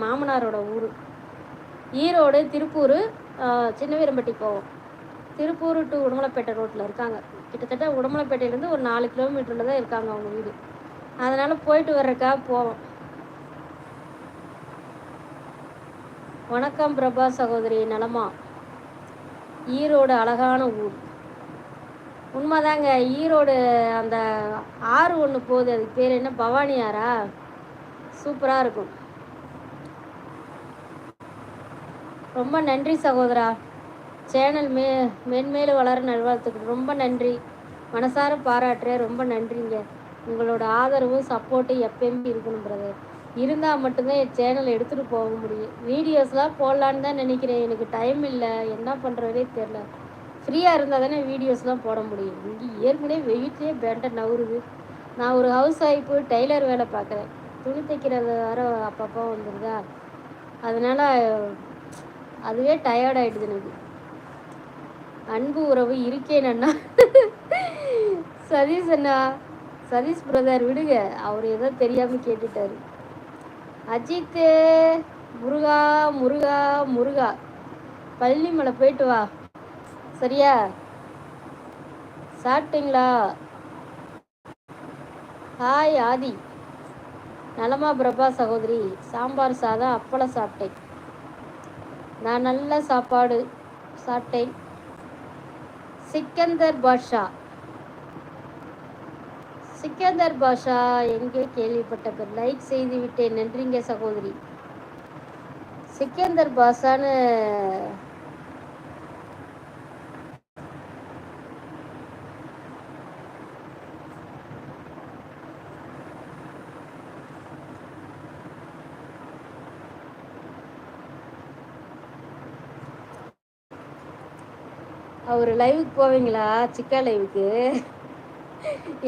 மாமனாரோட ஊர் ஈரோடு, திருப்பூர், சின்னவீரம்பட்டி போவோம். திருப்பூர் டு உடுமலைப்பேட்டை ரோட்டில் இருக்காங்க. கிட்டத்தட்ட உடுமலைப்பேட்டையிலேருந்து ஒரு 4 கிலோமீட்டரில் தான் இருக்காங்க அவங்க வீடு. அதனால் போயிட்டு வர்றதுக்காக போவோம். வணக்கம் பிரபா சகோதரி, நலமா? ஈரோடு அழகான ஊர். உண்மைதாங்க. ஈரோடு அந்த ஆறு ஒன்று போகுது, அதுக்கு பேர் என்ன, பவானி ஆறா? சூப்பராக இருக்கும். ரொம்ப நன்றி சகோதரா. சேனல் மென்மேலும் வளர நல்வாழ்த்துக்கள். ரொம்ப நன்றி, மனசார பாராட்டுறேன். ரொம்ப நன்றிங்க. உங்களோட ஆதரவும் சப்போர்ட்டும் எப்பயுமே இருக்கணும் பிரதர். இருந்தால் மட்டும்தான் என் சேனலை எடுத்துகிட்டு போக முடியும். வீடியோஸ்லாம் போடலான்னு தான் நினைக்கிறேன். எனக்கு டைம் இல்லை, என்ன பண்ணுறதே தெரில. ஃப்ரீயாக இருந்தால் தானே வீடியோஸ்லாம் போட முடியும். இங்கே ஏற்கனவே வெயிட்லேயே பேண்டை நவுறுது. நான் ஒரு ஹவுஸ் ஒய்ஃபு, டெய்லர் வேலை பார்க்குறேன். துணி தைக்கிறது வேறு அப்பப்போ வந்துடுதா, அதனால் அதுவே டயர்ட் ஆகிடுது எனக்கு. அன்பு உறவு இருக்கேன் அண்ணா. சதீஷ் அண்ணா, சதீஷ் பிரதர் விடுங்க, அவர் ஏதோ தெரியாமல் கேட்டுட்டாரு. அஜித், முருகா முருகா முருகா, பள்ளிமலை போயிட்டு வா, சரியா? சாப்பிட்டீங்களா? ஹாய் ஆதி, நலமா பிரபா சகோதரி? சாம்பார் சாதம், அப்பளம் சாப்பிட்டேன். நான் நல்ல சாப்பாடு சாப்பிட்டேன். சிக்கந்தர் பாஷா, சிக்கந்தர் பாஷா எங்கே கேள்விப்பட்ட பேர்? லைக் செய்து விட்டேன், நன்றிங்க சகோதரி. சிக்கந்தர் பாஷான்னு அவர் லைவுக்கு போவீங்களா? சிக்கா லைவுக்கு?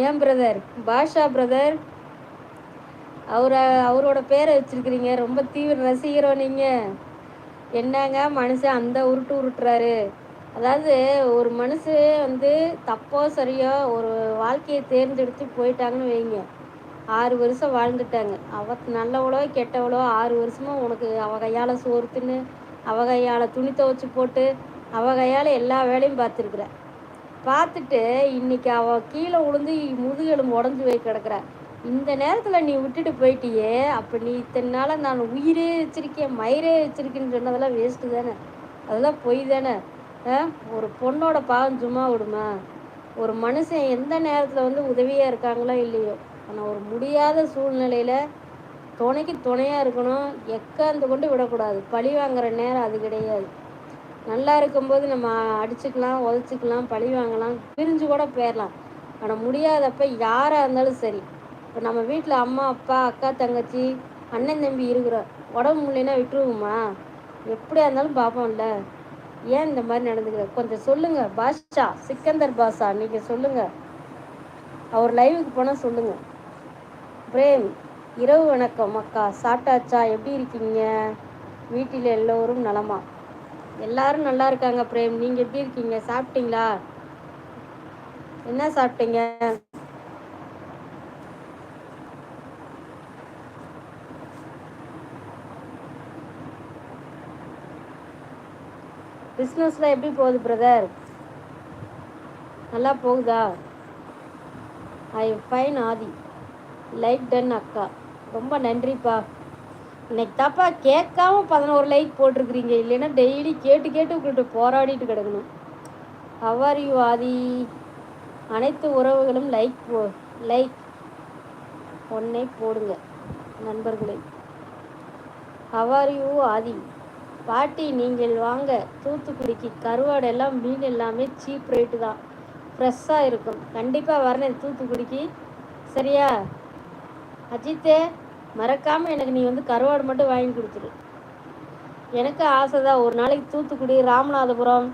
ஏன் பிரதர், பாஷா பிரதர், அவரோட பேரை வச்சிருக்கிறீங்க. ரொம்ப தீவிர ரசிகரோ நீங்கள். என்னங்க மனுஷன் அந்த உருட்டு உருட்டுறாரு. அதாவது ஒரு மனுஷன் தப்போ சரியோ ஒரு வாழ்க்கையை தேர்ந்தெடுத்து போயிட்டாங்கன்னு வைங்க, 6 வருஷம் வாழ்ந்துட்டாங்க. நல்லவளோ கெட்டவளோ 6 வருஷமும் உனக்கு அவ கையால் சோறு தின்னு, அவ கையால் துணி துவைச்சி போட்டு, அவ கையால் எல்லா வேலையும் பார்த்துருக்குற. பார்த்துட்டு இன்னைக்கு அவள் கீழே விழுந்து முதுகெலும்பு உடஞ்சி போய் கிடக்குற. இந்த நேரத்தில் நீ விட்டுட்டு போயிட்டியே, அப்போ நீ இத்தனை நாளாக நான் உயிரே வச்சிருக்கேன், மயிரே வச்சிருக்கேன்னு சொன்னதெல்லாம் வேஸ்ட்டு தானே, அதெல்லாம் பொய் தானே. ஒரு பொண்ணோட பாவம் சும்மா விடுமா? ஒரு மனுஷன் எந்த நேரத்தில் உதவியாக இருக்காங்களோ இல்லையோ, ஆனால் ஒரு முடியாத சூழ்நிலையில் துணைக்கு துணையாக இருக்கணும். எக்காந்து கொண்டு விடக்கூடாது. பழி வாங்குற நேரம் அது கிடையாது. நல்லா இருக்கும்போது நம்ம அடிச்சுக்கலாம், உதச்சிக்கலாம், பழி வாங்கலாம், பிரிஞ்சு கூட போயிடலாம். ஆனால் முடியாதப்ப யாராக இருந்தாலும் சரி, இப்போ நம்ம வீட்டில் அம்மா அப்பா அக்கா தங்கச்சி அண்ணன் தம்பி இருக்கிறோம், உடம்பு முடியலன்னா விட்டுருவோமா? எப்படியா இருந்தாலும் பார்ப்போம்ல. ஏன் இந்த மாதிரி நடந்துக்கிற? கொஞ்சம் சொல்லுங்கள் பாஷா, சிக்கந்தர் பாஷா, நீங்கள் சொல்லுங்கள். அவர் லைவுக்கு போனால் சொல்லுங்கள். பிரேம், இரவு வணக்கம் அக்கா, சாப்பிட்டாச்சா? எப்படி இருக்கீங்க? வீட்டில் எல்லோரும் நலமா? எல்லாரும் நல்லா இருக்காங்க பிரேம். நீங்கள் எப்படி இருக்கீங்க? சாப்பிட்டீங்களா? என்ன சாப்பிட்டீங்க? பிஸ்னஸ்லாம் எப்படி போகுது பிரதர்? நல்லா போகுதா? I fine Aadhi, like done அக்கா. ரொம்ப நன்றிப்பா. இன்னைக்கு தாப்பா கேட்காம 11 லைக் போட்டிருக்கிறீங்க. இல்லைன்னா டெய்லி கேட்டு கேட்டு உங்கள்கிட்ட போராடிட்டு கிடக்கணும். ஹவ் யூ ஆதி? அனைத்து உறவுகளும் லைக் ஒன்றை போடுங்க நண்பர்களே. ஹவ் யூ ஆதி? பாட்டி நீங்கள் வாங்க தூத்துக்குடிக்கு. கருவாடெல்லாம் மீன் எல்லாமே சீப் ரேட்டு தான், ஃப்ரெஷ்ஷாக இருக்கும். கண்டிப்பாக வரணும் தூத்துக்குடிக்கு, சரியா? அஜித்தே, மறக்காமல் எனக்கு நீ கருவாடு மட்டும் வாங்கி கொடுத்துரு. எனக்கு ஆசை தான் ஒரு நாளைக்கு தூத்துக்குடி, ராமநாதபுரம்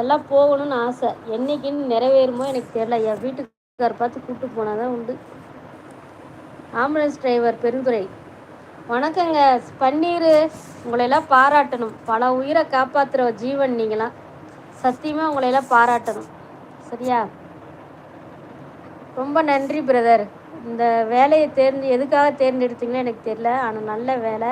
எல்லாம் போகணும்னு ஆசை. என்னைக்குன்னு நிறைவேறுமோ எனக்கு தெரியல. என் வீட்டுக்கார் பார்த்து கூப்பிட்டு போனால் தான் உண்டு. ஆம்புலன்ஸ் டிரைவர் பெருந்துறை, வணக்கங்க. பன்னீர், உங்களையெல்லாம் பாராட்டணும். பல உயிரை காப்பாற்றுற ஜீவன் நீங்களாம். சத்தியமாக உங்களையெல்லாம் பாராட்டணும், சரியா? ரொம்ப நன்றி பிரதர். இந்த வேலையை எதுக்காக தேர்ந்தெடுத்தீங்களோ எனக்கு தெரியல, ஆனால் நல்ல வேலை.